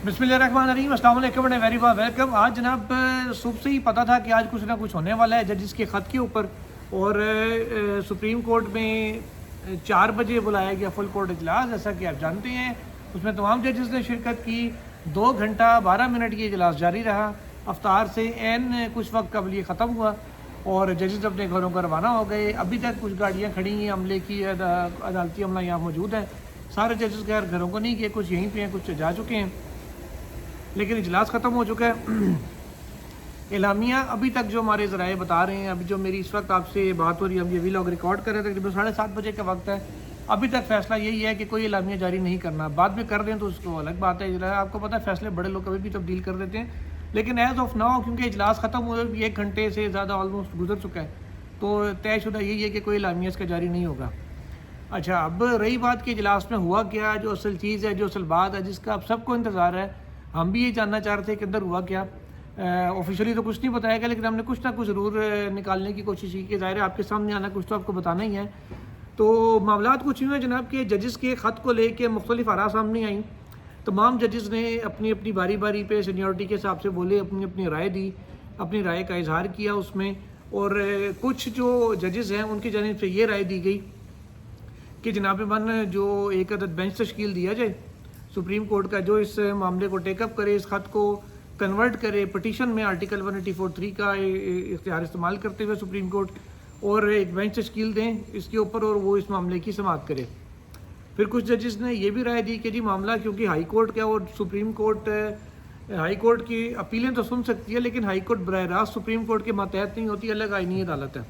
बिस्मिल्लाहिर्रहमानिर्रहीम, अस्सलाम वालेकुम एंड वेरी वेलकम। आज जनाब सुबह से ही पता था कि आज कुछ ना कुछ होने वाला है जजिस के ख़त के ऊपर। और सुप्रीम कोर्ट में 4 बजे बुलाया गया फुल कोर्ट इजलास, जैसा कि आप जानते हैं। उसमें तमाम जजिस ने शिरकत की। 2 घंटा 12 मिनट ये इजलास जारी रहा। अफ्तार से एन कुछ वक्त कबल ये ख़त्म हुआ और जजिस अपने घरों को रवाना हो गए। अभी तक कुछ गाड़ियाँ खड़ी हैं, अमले की अदालती अमला यहाँ मौजूद है। सारे जजिस खैर घरों को नहीं किए, कुछ यहीं पे हैं, कुछ जा चुके हैं, लेकिन इजलास ख़त्म हो चुका है। एलामिया अभी तक जो हमारे ज़राए बता रहे हैं, अभी जो मेरी इस वक्त आपसे बात हो रही है, हम ये भी लोग रिकॉर्ड कर रहे थे, तकरीबन 7:30 बजे का वक्त है। अभी तक फैसला यही है कि कोई एलामिया जारी नहीं करना। बाद में कर दें तो उसको अलग बात है। आपको पता है फैसले बड़े लोग कभी भी तब्दील कर देते हैं, लेकिन एज ऑफ नाउ क्योंकि इजलास ख़त्म हो 1 घंटे से ज़्यादा ऑलमोस्ट गुजर चुका है, तो तयशुदा यही है कि कोई एलामिया इसका जारी नहीं होगा। अच्छा, अब रही बात कि इजलास में हुआ क्या, जो असल चीज़ है, जो असल बात है जिसका अब सबको इंतज़ार है। हम भी ये जानना चाह रहे थे कि अंदर हुआ क्या। ऑफिशियली तो कुछ नहीं बताया गया, लेकिन हमने कुछ ना कुछ ज़रूर निकालने की कोशिश की कि ज़ाहिर है आपके सामने आना, कुछ तो आपको बताना ही है। तो मामलात कुछ यूँ हैं जनाब के जजिस के ख़त को लेके मुख्तलिफ आरा सामने आई। तमाम जजिस ने अपनी अपनी बारी बारी पे सीनियरिटी के हिसाब से बोले, अपनी अपनी राय दी, अपनी राय का इजहार किया उसमें। और कुछ जो जजिस हैं उनकी जानिब से ये राय दी गई कि जनाब मन जो एक अदद बेंच तश्कील दिया जाए सुप्रीम कोर्ट का, जो इस मामले को टेकअप करे, इस ख़त को कन्वर्ट करे पटिशन में आर्टिकल 184(3) का इख्तियार इस्तेमाल करते हुए सुप्रीम कोर्ट, और एक बेंच तश्कील दें इसके ऊपर और वो इस मामले की समाअत करे। फिर कुछ जजिस ने यह भी राय दी कि जी मामला क्योंकि हाई कोर्ट का और सुप्रीम कोर्ट, हाई कोर्ट की अपीलें तो सुन सकती है, लेकिन हाई कोर्ट बरह रास्त सुप्रीम कोर्ट के मातहत नहीं होती, अलग आईनी अदालत है।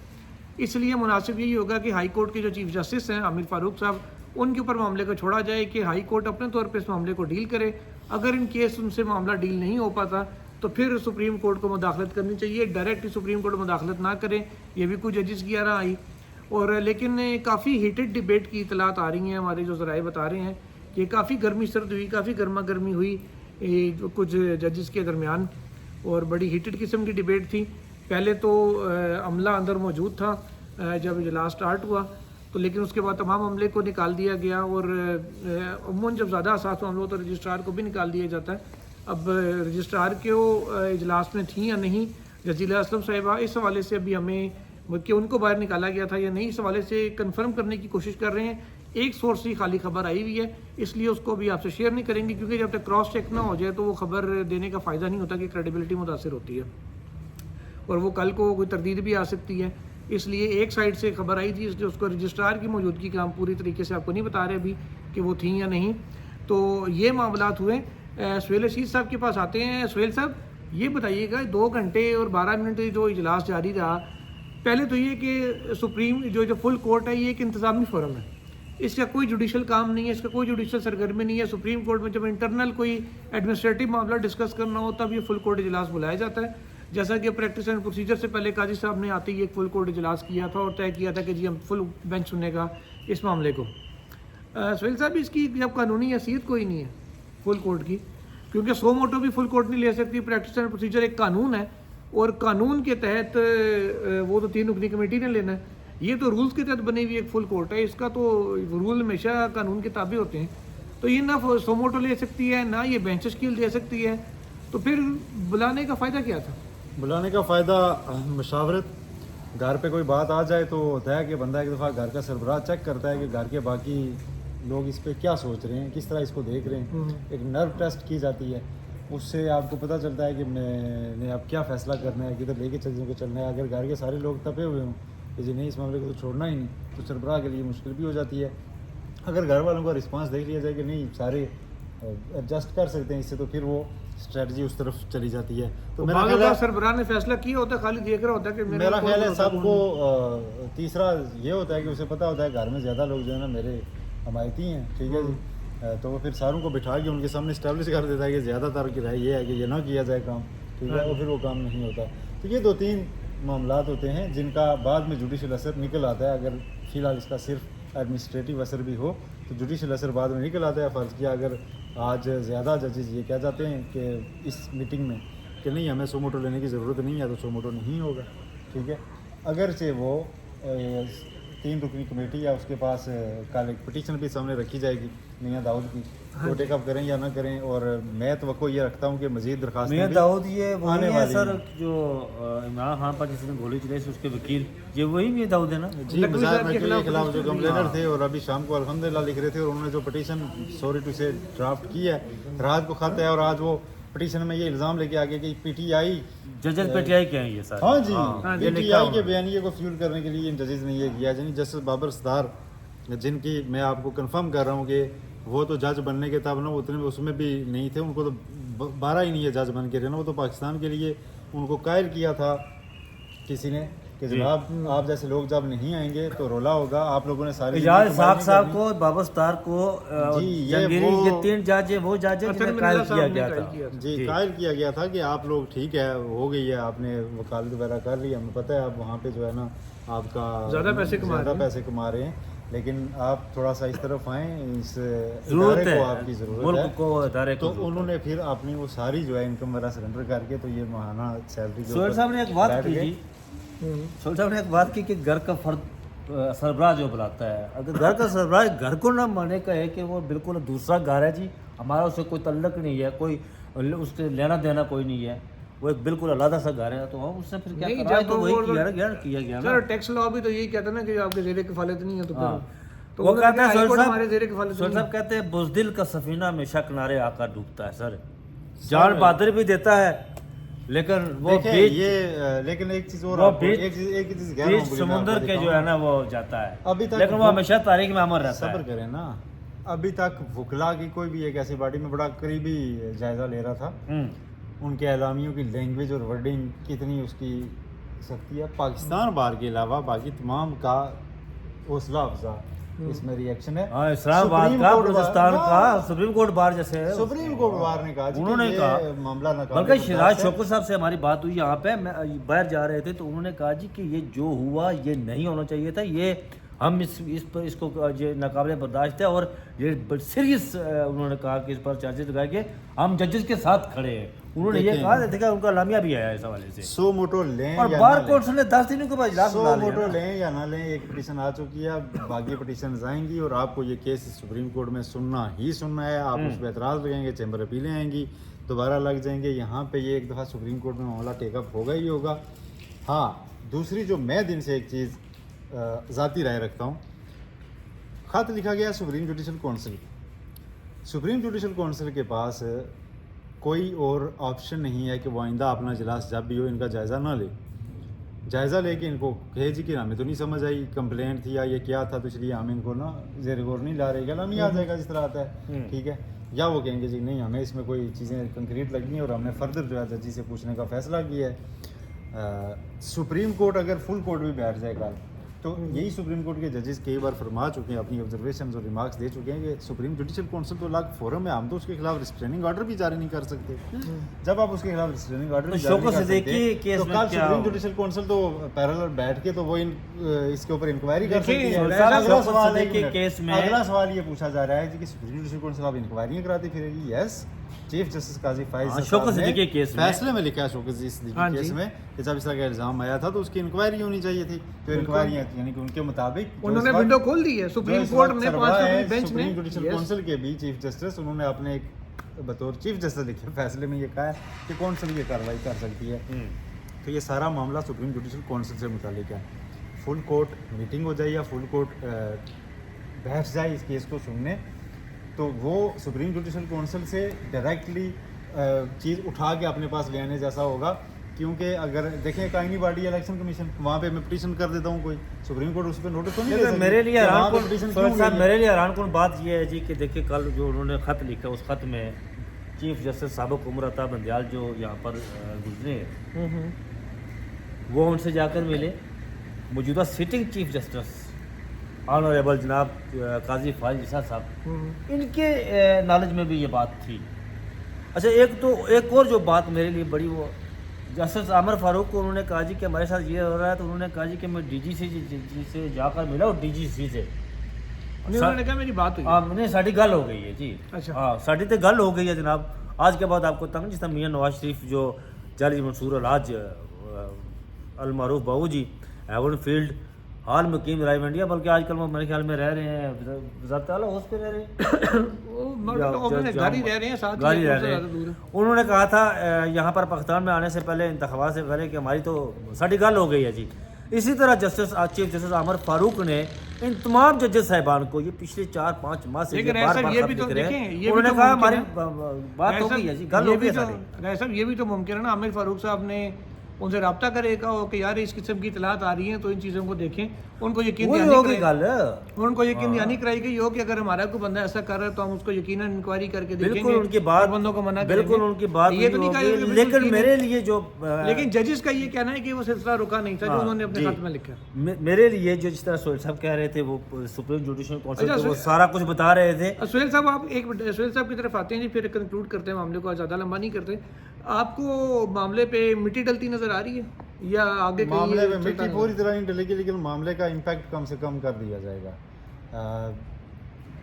इसलिए मुनासिब यही होगा कि हाई कोर्ट के जो चीफ जस्टिस हैं आमिर फारूक साहब, उनके ऊपर मामले को छोड़ा जाए कि हाई कोर्ट अपने तौर पे इस मामले को डील करे। अगर इन केस उनसे मामला डील नहीं हो पाता तो फिर सुप्रीम कोर्ट को मुदाखलत करनी चाहिए, डायरेक्ट सुप्रीम कोर्ट मुदाखलत ना करें। ये भी कुछ जजिस की आरा आई। और लेकिन काफ़ी हीटेड डिबेट की इतलात आ रही हैं, हमारे जो ज़राए बता रहे हैं कि काफ़ी गर्मी सर्द हुई, काफ़ी गर्मा गर्मी हुई जो कुछ जजिस के दरमियान, और बड़ी हीटेड किस्म की डिबेट थी। पहले तो अमला अंदर मौजूद था जब इजलास स्टार्ट हुआ, तो लेकिन उसके बाद तमाम अमले को निकाल दिया गया। और अमूमन जब ज़्यादा असास मामला हो तो रजिस्ट्रार को भी निकाल दिया जाता है। अब रजिस्ट्रार के वो इजलास में थी या नहीं जजीला असलम साहिबा, इस हवाले से अभी हमें कि उनको बाहर निकाला गया था या नहीं, इस हवाले से कंफर्म करने की कोशिश कर रहे हैं। एक सोर्स से खाली खबर आई हुई है, इसलिए उसको भी आपसे शेयर नहीं करेंगे, क्योंकि जब तक क्रॉस चेक ना हो जाए तो वो खबर देने का फ़ायदा नहीं होता, कि क्रेडिबिलिटी मुतासर होती है और वो कल को कोई तरदीद भी आ सकती है। इसलिए एक साइड से खबर आई थी, इसलिए उसको रजिस्ट्रार की मौजूदगी का हम पूरी तरीके से आपको नहीं बता रहे अभी कि वो थी या नहीं। तो ये मामलात हुए। सुहेल रशीद साहब के पास आते हैं। सुहेल साहब, ये बताइएगा 2 घंटे और 12 मिनट जो इजलास जारी रहा, पहले तो ये कि सुप्रीम जो फुल कोर्ट है ये एक इंतज़ामी फोरम है, इसका कोई जुडिशल काम नहीं है, इसका कोई जुडिशल सरगर्मी नहीं है। सुप्रीम कोर्ट में जब इंटरनल कोई एडमिनिस्ट्रेटिव मामला डिस्कस करना हो तब ये फुल कोर्ट इजलास बुलाया जाता है। जैसा कि प्रैक्टिस एंड प्रोसीजर से पहले काजी साहब ने आते ही एक फुल कोर्ट इजलास किया था और तय किया था कि जी हम फुल बेंच सुनेगा इस मामले को। सुहेल साहब, इसकी जब कानूनी हैसियत कोई नहीं है फुल कोर्ट की, क्योंकि सो मोटो भी फुल कोर्ट नहीं ले सकती। प्रैक्टिस एंड प्रोसीजर एक कानून है और कानून के तहत वो तो 3 रुकनी कमेटी ने लेना है। ये तो रूल्स के तहत बनी हुई एक फुल कोर्ट है, इसका तो रूल हमेशा कानून के ताबे होते हैं। तो ये ना सो मोटो ले सकती है, ना ये बेंच तश्कील दे सकती है, तो फिर बुलाने का फ़ायदा क्या था? बुलाने का फ़ायदा मशावरत, घर पे कोई बात आ जाए तो होता है कि बंदा एक दफ़ा घर का सरबराह चेक करता है कि घर के बाकी लोग इस पर क्या सोच रहे हैं, किस तरह इसको देख रहे हैं। एक नर्व टेस्ट की जाती है, उससे आपको पता चलता है कि मैंने अब क्या फ़ैसला करना है, किधर लेके चलना है। अगर घर के सारे लोग तपे हुए हों कि जी नहीं इस मामले को तो छोड़ना ही नहीं, तो सरबराह के लिए मुश्किल भी हो जाती है। अगर घर वालों का रिस्पांस देख लिया जाए कि नहीं सारे एडजस्ट कर सकते हैं इससे, तो फिर वो स्ट्रेटजी उस तरफ चली जाती है। तो मेरा ख्याल है सरबराह ने फैसला किया होता, खाली देख रहा होता है कि मेरा ख्याल है सबको तीसरा ये होता है कि उसे पता होता है घर में ज़्यादा लोग जो है ना मेरे हमायती हैं, ठीक है जी, तो वो फिर सारों को बिठा के उनके सामने इस्टेब्लिश कर देता है कि ज़्यादातर की राय ये है कि ये ना किया जाए काम, ठीक है, और फिर वो काम नहीं होता। तो ये 2-3 मामलात होते हैं जिनका बाद में जुडिशल असर निकल आता है। अगर फ़िलहाल इसका सिर्फ एडमिनिस्ट्रेटिव असर भी हो तो जुडिशल असर बाद में निकल आता है। फ़र्ज़ किया अगर आज ज़्यादा जजेस ये कह जाते हैं कि इस मीटिंग में कि नहीं हमें सो मोटो लेने की ज़रूरत नहीं है, तो सो मोटो नहीं होगा, ठीक है। अगरचे वो 3 रुकनी कमेटी या उसके पास कल एक पटिशन भी सामने रखी जाएगी मियां दाऊद की, वो टेकअप करें या ना करें। और मैं तो ये रखता हूँ कि मजीद दरखास्तें मियां भी दाऊद ये वही आने है वाली सर हैं। जो इमरान खान पर जिसने गोली चलाई थी उसके वकील, ये वही मियां दाऊद है ना? जी नकवी मज़ार साहब के नकवी के खिलाफ खिलाफ जो पुलिस कंप्लेनर थे और अभी शाम को अल्हम्दुलिल्लाह लिख रहे थे, और उन्होंने जो पिटीशन सॉरी टू से ड्राफ्ट की है, रात को खत है और आज वो पिटीशन में ये इल्ज़ाम लेके आगे कि पीटीआई जजेस पीटीआई के हैं ये सर। हाँ जी हाँ, ये लिखा पीटीआई हुआ के है। बयानिए को फ्यूल करने के लिए इन जजेस ने ये किया। यानी जस्टिस बाबर सदार, जिनकी मैं आपको कंफर्म कर रहा हूँ कि वो तो जज बनने के तब ना उतने उसमें भी नहीं थे, उनको तो 12 ही नहीं है जज बन के रहना। वो तो पाकिस्तान के लिए उनको कायल किया था किसी ने कि जनाब आप जैसे लोग जब नहीं आएंगे तो रोला होगा, आप लोगों ने सारे इजाज साहब को, बाबर सतार को, जी, जंगीरी, ये 3 जज है, वो जज है अतर जिन्हें मिर्जा कायल साहब किया ने गया कायल था। किया था। जी कायल किया गया था कि आप लोग ठीक है, हो गई है, आपने वकालत वगैरह कर ली, हमें पता है आप वहाँ पे जो है ना आपका ज़्यादा पैसे कमा रहे हैं। लेकिन आप थोड़ा सा इस तरफ आए, इस जरूरत इदारे है, को आपकी ज़रूरत मुल्क है। को, इदारे तो को। उन्होंने फिर अपनी वो सारी जो है इनकम वगैरह सरेंडर करके तो ये माहाना सैलरी जो सोहेल साहब ने एक बात की जी, सोहेल साहब ने एक बात की कि घर का फर्द सरबराह जो बुलाता है, अगर घर का सरबराह घर को ना माने कहे कि वो बिल्कुल दूसरा घर है जी, हमारा उससे कोई तल्लक नहीं है, कोई उससे लेना देना कोई नहीं है, वो एक बिल्कुल अलग सा घर है, तो हम उससे फिर क्या नहीं, कर रहा है? जब तो वही वो किया गया ना। सर टैक्स लॉ भी तो यही कहता है ना कि आपके ज़ेरे किफालत नहीं है, तो हाँ। फिर तो वो कहते हैं हाई कोर्ट सोहेल हमारे ज़ेरे किफालत साहब नहीं है। कहते हैं बुज़दिल का सफीना हमेशा किनारे आकर डूबता है सर, जान बहादुर भी देता है लेकिन वो देखिए बीच ये लेकिन एक चीज़ और वो आपको बीच- एक चीज़ कह रहा बीच हूँ, मैं समुंदर आपको के जो दिखाऊं। है ना वो जाता है, अभी तक लेकिन वो हमेशा तारीख में अमर रहता सब्र है। करें ना। अभी तक वकला की कोई भी एक ऐसी पार्टी में बड़ा करीबी जायजा ले रहा था, उनके एलामियों की लैंग्वेज और वर्डिंग कितनी उसकी सख्ती है। पाकिस्तान बार के अलावा बाकी तमाम का हौसला अफजा इसमें रिएक्शन है। हाँ, इस्लामाबाद सुप्रीम का, कोर्ट बलूचिस्तान बार- का सुप्रीम कोर्ट बार जैसे है, सुप्रीम कोर्ट बार ने कहा जी कि उन्होंने ये कहा, मामला नाकाबिल बल्कि शिराज बर्दाश्त है। शौकत साहब से हमारी बात हुई यहाँ पे, मैं बाहर जा रहे थे तो उन्होंने कहा जी कि ये जो हुआ ये नहीं होना चाहिए था, ये हम इस पर इसको ये नाकाबिल बर्दाश्त है, और ये सीरियस उन्होंने कहा कि इस पर चार्जेस लगाए कि हम जजेस के साथ खड़े हैं। उन्होंने ये देखें, कहा, देखा उनका लामिया भी आया इस हवाले से। सो मोटो लें और या बार ना लें। कोर्ट ने 10 दिनों के बाद इजलास सो बुला लिया मोटो ना। लें या ना लें, एक पिटीशन आ चुकी है, बाकी पिटीशन आएंगी और आपको ये केस सुप्रीम कोर्ट में सुनना ही सुनना है। आप उस पर एतराज़ लगाएंगे, चैम्बर अपीलें आएंगी, दोबारा लग जाएंगे। यहाँ पे ये एक दफ़ा सुप्रीम कोर्ट में मामला टेकअप होगा ही होगा। हाँ, दूसरी जो मैं दिन से एक चीज़ ज़ाती राय रखता हूँ, ख़त लिखा गया supreme judicial council. Supreme judicial council के पास कोई और ऑप्शन नहीं है कि वो आइंदा अपना इजलास जब भी हो इनका जायज़ा ना ले। जायज़ा लेके इनको कहे जी कि हमें तो नहीं समझ आई, कंप्लेंट थी या ये क्या था, तो इसलिए हम इनको ना ज़ेर गौर नहीं ला रहे, गला नहीं आ जाएगा जिस तरह आता है, ठीक है। या वो कहेंगे जी नहीं हमें इसमें कोई चीज़ें कंक्रीट लगी हैं और हमने फर्दर जो है जजी से पूछने का फैसला किया है। सुप्रीम कोर्ट अगर फुल कोर्ट भी बैठ जाएगा तो यही सुप्रीम कोर्ट के जजेस कई बार फरमा चुके हैं, अपनी ऑब्जर्वेशन और रिमार्क्स दे चुके हैं कि सुप्रीम जुडिशल काउंसिल तो अलग फोरम है, हम तो उसके खिलाफ रिस्ट्रेनिंग ऑर्डर भी जारी नहीं कर सकते। जब आप उसके खिलाफ रिस्ट्रेनिंग ऑर्डर तो भी जारी नहीं शौकत कर सिद्दीकी सकते केस तो में कल क्या सुप्रीम हो? जुडिशल काउंसिल तो पैरेलल बैठ के तो वो इसके ऊपर इंक्वायरी कर देखिए, सकती है। शौकत अगला सवाल सिद्दीकी एक मिनट, केस में- अगला सवाल ये पूछा जा रहा है जी कि सुप्रीम जुडिशल काउंसिल आप इंक्वायरियां कराती फिरेगी। यस, चीफ जस्टिस काजी फाइज हाँ, साहब शौकत ने सिद्दीकी केस में- फैसले में लिखा है शौकत सिद्दीकी हाँ केस जी। में कि जब इस तरह का इल्ज़ाम आया था तो उसकी इंक्वायरी होनी चाहिए थी। तो इंक्वायरी यानी कि उनके मुताबिक जो उन्होंने इस वक्त- विंडो खोल दी है जो सुप्रीम इस कोर्ट वक्त ने, सरबराह 5 है बेंच ने। Supreme judicial Yes. काउंसिल के भी चीफ जस्टिस, उन्होंने अपने एक बतौर चीफ जस्टिस लिखे फैसले में ये कहा है कि काउंसिल ये कार्रवाई कर सकती है। तो ये सारा मामला सुप्रीम जुडिशल काउंसिल से मुतालिक है। फुल कोर्ट मीटिंग हो जाए या फुल कोर्ट बैठ जाए इस केस को सुनने, तो वो सुप्रीम जुडिशल काउंसिल से डायरेक्टली चीज़ उठा के अपने पास ले आने जैसा होगा। क्योंकि अगर देखें कायनी बॉडी इलेक्शन कमीशन, वहाँ पे मैं पिटीशन कर देता हूँ, कोई सुप्रीम कोर्ट उस पर नोटिस तो नहीं ले लेकिन सकती मेरे लिए कि वहाँ हैरान पे कुन petition सोहेल क्यों साहब, गई है। मेरे लिए हैरान कुन बात यह है जी कि देखिए कल जो उन्होंने ख़त लिखा उस ख़त में चीफ जस्टिस साबिक उमर अता बंदयाल जो यहाँ पर गुजरे हैं, वो उनसे जाकर मिले। मौजूदा सिटिंग चीफ जस्टिस ऑनरेबल जनाब काजी फाइज निसार साहब, इनके नॉलेज में भी ये बात थी। अच्छा, एक और जो बात मेरे लिए बड़ी, वो जस्टिस आमिर फारूक को उन्होंने कहा जी कि हमारे साथ ये हो रहा है, तो उन्होंने कहा जी कि मैं डीजीसी से जाकर मिला और डीजीसी से नहीं, उन्होंने कहा मेरी बात हुई है। हाँ, नहीं साड़ी गल हो गई है जी। अच्छा। हाँ, साड़ी तो गल हो गई है जनाब। आज के बाद आपको तंग जिस तरह मियाँ नवाज शरीफ जो जाली मंसूर अलाज अलमारूफ बाबू जी एवन फील्ड हाल मुकीम रायमंडिया, बल्कि आजकल वो मेरे ख्याल में रह रहे हैं वजारत आला हाउस पे रह रहे हैं। वो घर ही रह रहे हैं साथ, घर ही रह उससे रहे ज़्यादा दूर है। हैं। उन्होंने कहा था यहाँ पर पाकिस्तान में आने से पहले, इंतखाबात से पहले, कि हमारी तो साड़ी गल हो गई है जी। इसी तरह चीफ जस्टिस आमर फारूक ने इन तमाम जजेस साहिबान को ये पिछले 4-5 माह से लेकिन बार ऐसा बार ये खत भी तो लिख रहे देखें, हैं। ये भी उन्होंने तो कहा मुमकिन हमारी है। बात हो गई है जी, गल हो गई है सारी। राय साहब ये भी तो मुमकिन है ना, आमिर फारूक साहब ने उनसे रब्ता करेगा कि यार इस किस्म की इतलात आ रही हैं तो इन चीज़ों को देखें, उनको यकीन वही दहानी होगी कराएं। गल। उनको यकीन दहानी कराई गई हो कि अगर हमारा कोई बंदा ऐसा कर रहा है तो हम उसको यकीनन इंक्वायरी करके देखेंगे, बिल्कुल उनकी बात, और बंदों को मना बिल्कुल करेंगे। उनकी बात ये तो नहीं कहा होगी, कि बिल्कुल लेकिन ठीक है। मेरे लिए जो लेकिन जजेस का ये कहना है कि वो सिलसिला रुका नहीं था जो हाँ, उन्होंने अपने जी। खत में लिखा। मेरे लिए जो जिस तरह सोहेल साहब कह रहे थे, वो सुप्रीम जुडिशल काउंसिल अच्छा, को वो सारा कुछ बता रहे थे। सुहेल साहब आप एक मिनट सुहेल साहब की तरफ आते हैं जी, फिर कंक्लूड करते हैं मामले को, ज़्यादा लंबा नहीं करते। आपको मामले पे मिट्टी डलती नजर आ रही है या आगे कहीं मामले ये में चलता मिट्टी रहेगा? पूरी तरह नहीं डलेगी, लेकिन मामले का इम्पैक्ट कम से कम कर दिया जाएगा।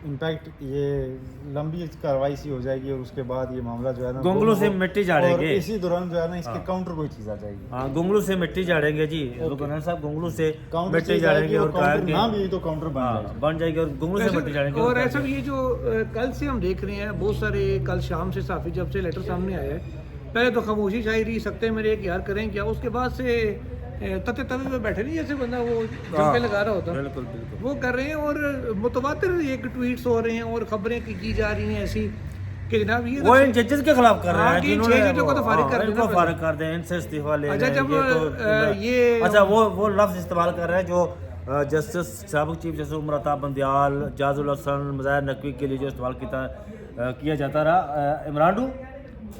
इम्पैक्ट ये लंबी कार्रवाई सी हो जाएगी और उसके बाद ये मामला जो है ना गोंगलू से दोनों- मिट्टी झाड़ेंगे। और इसी दौरान जो है ना इसके काउंटर कोई चीज़ आ जाएगी। हाँ, गुंगलू से मिट्टी झाड़ेंगे जी, रुकनर साहब गुंगलू से काउंटर मिट्टी चीज़ झाड़ेंगे आएगी और और काउंटर कहेंगे ना भी तो काउंटर बन हाँ, जाएगा। बन जाएगी, और गुंगलू से मिट्टी झाड़ेंगे और और ऐसा भी ये जो कल से हम देख रहे हैं बहुत सारे, कल शाम से साफी जब से लेटर सामने आया है, पहले तो खामोशी छाई रही, सकते हैं मेरे एक यार करें क्या, उसके बाद से तते तवे में बैठे नहीं जैसे बंदा वो जंपे लगा रहा होता, बिल्कुल बिल्कुल। वो कर रहे हैं। और मुतवातिर एक ट्वीट्स हो रहे हैं और खबरें की जा रही हैं ऐसी कि जनाब ये वो इन जजेस के खिलाफ कर रहे हाँ, हैं कि जिन्होंने 6 जजों को तो फारिग हाँ, कर इनको देना फारिग कर दें, इनसे इस्तीफा ले अच्छा, लें, जब, ये ये- अच्छा वो लफ्ज इस्तेमाल कर रहे हैं जो जस्टिस साबिक चीफ जस्टिस उमर अता बंदियाल, जाजुल हसन, मज़ाहिर नकवी के लिए जो इस्तेमाल किया जाता रहा, इमरान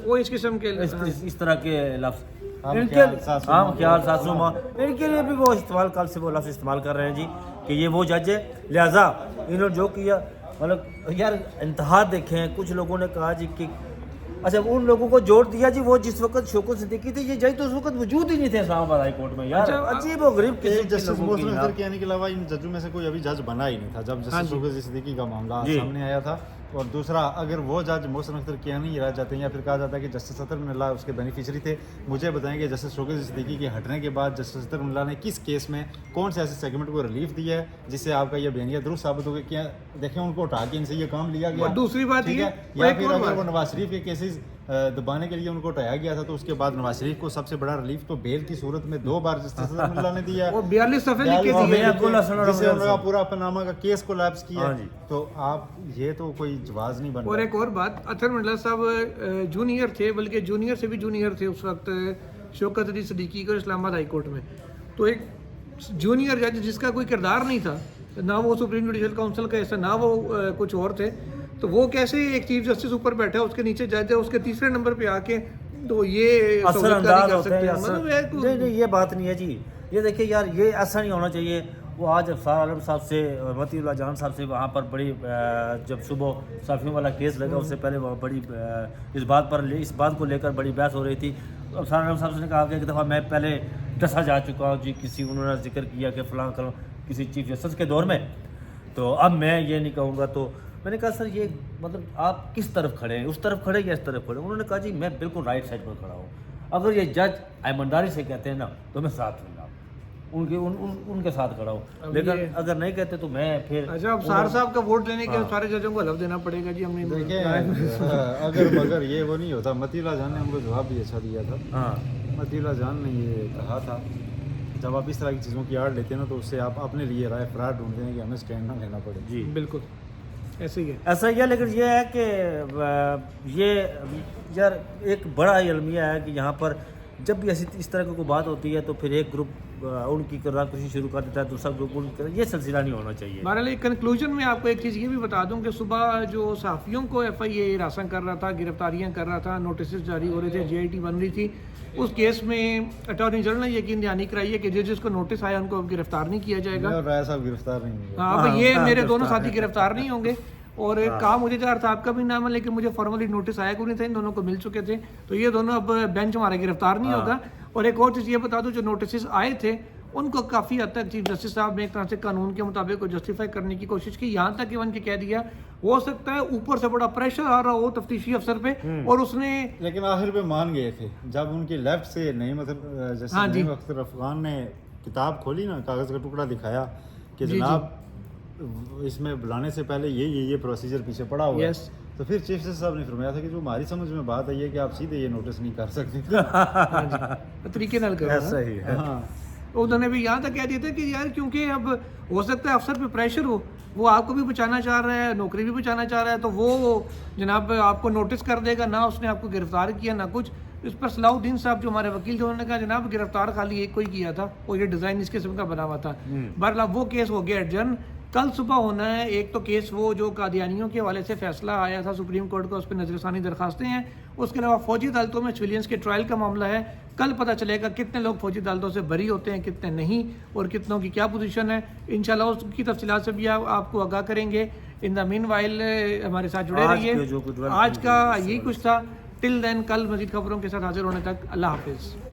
वो इस किस्म के इस तरह के लफ्ज हम इनके ख्याल, सासू हम माँ, ख्याल सासू माँ, इनके लिए भी वो इस्तेमाल, कल से वो लफ्ज इस्तेमाल कर रहे हैं जी कि ये वो जज है, लिहाजा इन्होंने जो किया, मतलब यार इंतहा देखें। कुछ लोगों ने कहा जी कि अच्छा उन लोगों को जोड़ दिया जी, वो जिस वक्त शौकत सिद्दीकी थे, ये जज तो उस वक्त मौजूद ही नहीं थे इस्लामाबाद हाई कोर्ट में। यार अच्छा, अजीब और गरीब किस्म एक के जस्टिस लोगों मोहसिन की अख्तर ना। के आने के अलावा इन जजों में से कोई अभी जज बना ही नहीं था जब हाँ जस्टिस जी। शौकत सिद्दीकी का मामला जी। सामने आया था। और दूसरा, अगर वो जज मोहसिन अख्तर कियानी ही रह जाते हैं या फिर कहा जाता है कि जस्टिस अतर मिल्ला उसके बेनिफिशियरी थे, मुझे बताएंगे जस्टिस शौकत सिद्दीकी के हटने के बाद जस्टिस अतर मिल्ला ने किस केस में कौन से ऐसे सेगमेंट को रिलीफ दिया है जिससे आपका ये बयानिया दुरुस्त साबित हो गया। क्या देखें, उनको उठा के इनसे ये काम लिया गया। और दूसरी बात ठीक ये, है, वो या एक फिर और अगर बात- वो नवाज शरीफ के केसेस दबाने के लिए उनको हटाया गया था तो उसके बाद नवाज शरीफ को सबसे बड़ा रिलीफ तो बेल की सूरत में 2 बार जस्टिस अतर मिल्ला ने दिया। वो 42 सफ़े लिख के जिससे दिए। उन्होंने पूरा पनामा का केस कोलैप्स किया। हाँ जी। तो आप ये तो कोई जवाज नहीं बन और रहा। एक और बात, अतर मिल्ला साहब जूनियर थे, बल्कि जूनियर से भी जूनियर थे उस वक्त शौकत अली सिद्दीकी को इस्लामाबाद हाई कोर्ट में। तो एक जूनियर जज जिसका कोई किरदार नहीं था, ना वो सुप्रीम जुडिशल काउंसिल का ऐसा, ना वो कुछ और थे, तो वो कैसे एक चीफ जस्टिस ऊपर बैठा है, उसके नीचे जज है, उसके तीसरे नंबर पे आके तो ये असर सहूलियत अंदाज कर होते सकते हैं, हैं। मतलब ये तो- नहीं नहीं ये बात नहीं है जी। ये देखिए यार, ये ऐसा नहीं होना चाहिए। वो आज अफसार आलम साहब से, मतीउल्लाह जान साहब से वहाँ पर बड़ी जब सुबह साफियों वाला केस लगा उससे पहले वहाँ बड़ी इस बात को लेकर बड़ी बहस हो रही थी। तो अफसार आलम साहब ने कहा कि एक दफ़ा मैं पहले डसा जा चुका हूँ जी, किसी उन्होंने जिक्र किया कि फ़लाँ करो किसी चीफ जस्टिस के दौर में, तो अब मैं ये नहीं कहूँगा। तो मैंने कहा सर ये मतलब आप किस तरफ खड़े हैं, उस तरफ खड़े या इस तरफ खड़े? उन्होंने कहा जी मैं बिल्कुल राइट साइड पर खड़ा हूँ। अगर ये जज ईमानदारी से कहते हैं ना तो मैं साथ दूंगा, उनके साथ खड़ा हूँ। लेकिन अगर नहीं कहते तो मैं फिर अच्छा, अब सार साहब का वोट लेने के सारे जजों को हलफ देना पड़ेगा जी। हमने देखिए, अगर मगर ये वो नहीं होता, मतीउल्लाह जान ने हमको जवाब भी अच्छा दिया था। हाँ मतीउल्लाह जान ने ये कहा था, जब आप इस तरह की चीज़ों की आड़ लेते हैं ना तो उससे आप अपने लिए राय फरार ढूंढते हैं कि हमें स्टैंड ना लेना पड़े। जी बिल्कुल ऐसे ही है। ऐसा ही है। लेकिन ये है कि ये यार एक बड़ा अलमिया है कि यहाँ पर जब भी ऐसी इस तरह की कोई बात होती है तो फिर एक ग्रुप उनकी किरदारकशी शुरू कर देता है, दूसरा ग्रुप उनकी, ये सिलसिला नहीं होना चाहिए। बहरहाल कंक्लूजन में आपको एक चीज़ ये भी बता दूं कि सुबह जो सहाफ़ियों को FIA हिरासत कर रहा था, गिरफ्तारियां कर रहा था, नोटिस जारी हो रहे थे, JIT बन रही थी, उस केस में अटॉर्नी जनरल ने यकीन दहानी कराई है कि जिसको नोटिस आया उनको अब गिरफ्तार नहीं किया जाएगा। मैं और राय साहब गिरफ्तार नहीं हुए। हाँ, अब ये मेरे दोनों साथी गिरफ्तार नहीं होंगे। और कहा मुझे चार था आपका भी नाम है, लेकिन मुझे फॉर्मली नोटिस आया क्यों नहीं था, इन दोनों को मिल चुके थे, तो ये दोनों अब बेंच हमारा गिरफ्तार नहीं होगा। और एक और चीज़ ये बता दूं, जो नोटिस आए थे उनको काफ़ी हद तक चीफ जस्टिस साहब ने एक तरह से कानून के मुताबिक को जस्टिफाई करने की कोशिश की, यहाँ तक इवन के कह दिया हो सकता है ऊपर से बड़ा प्रेशर आ रहा हो तफ्तीशी अफसर पे और उसने, लेकिन आखिर पे मान गए थे जब उनकी लेफ्ट से नहीं, मतलब जैसे हाँ जी। नईम अख्तर अफगान ने किताब खोली ना, कागज़ का टुकड़ा दिखाया कि जी, जनाब इसमें बुलाने से पहले ये प्रोसीजर पीछे पड़ा हुआ है। Yes. तो फिर चीफ जस्टिस साहब ने फरमाया था कि जो हमारी समझ में बात आई है कि आप सीधे ये नोटिस नहीं कर सकते। तरीके नाल करो ऐसा ही है। हाँ उन्होंने भी यहाँ तक कह दिया था कि यार क्योंकि अब हो सकता है अफसर पे प्रेशर हो, वो आपको भी बचाना चाह रहा है, नौकरी भी बचाना चाह रहा है, तो वो जनाब आपको नोटिस कर देगा, ना उसने आपको गिरफ्तार किया ना कुछ। इस पर सलाउद्दीन साहब जो हमारे वकील थे उन्होंने कहा जनाब गिरफ्तार खाली एक को ही किया था और ये डिज़ाइन इस किस्म का बना हुआ था। बहरहाल वो केस हो गया एडजर्न, कल सुबह होना है। एक तो केस वो जो कादियानियों के हवाले से फैसला आया था सुप्रीम कोर्ट का, उस पर नजरसानी दरखास्तें हैं। उसके अलावा फौजी अदालतों में सिविलियंस के ट्रायल का मामला है। कल पता चलेगा कितने लोग फौजी अदालतों से बरी होते हैं, कितने नहीं, और कितनों की क्या पोजीशन है। इंशाल्लाह उसकी तफसीलात से भी आपको आगाह करेंगे। इन द मीन वाइल हमारे साथ जुड़े आज के जो रहिए। कुछ आज का यही कुछ था। टिल देन, कल मजीद खबरों के साथ हाजिर होने तक अल्लाह हाफिज़।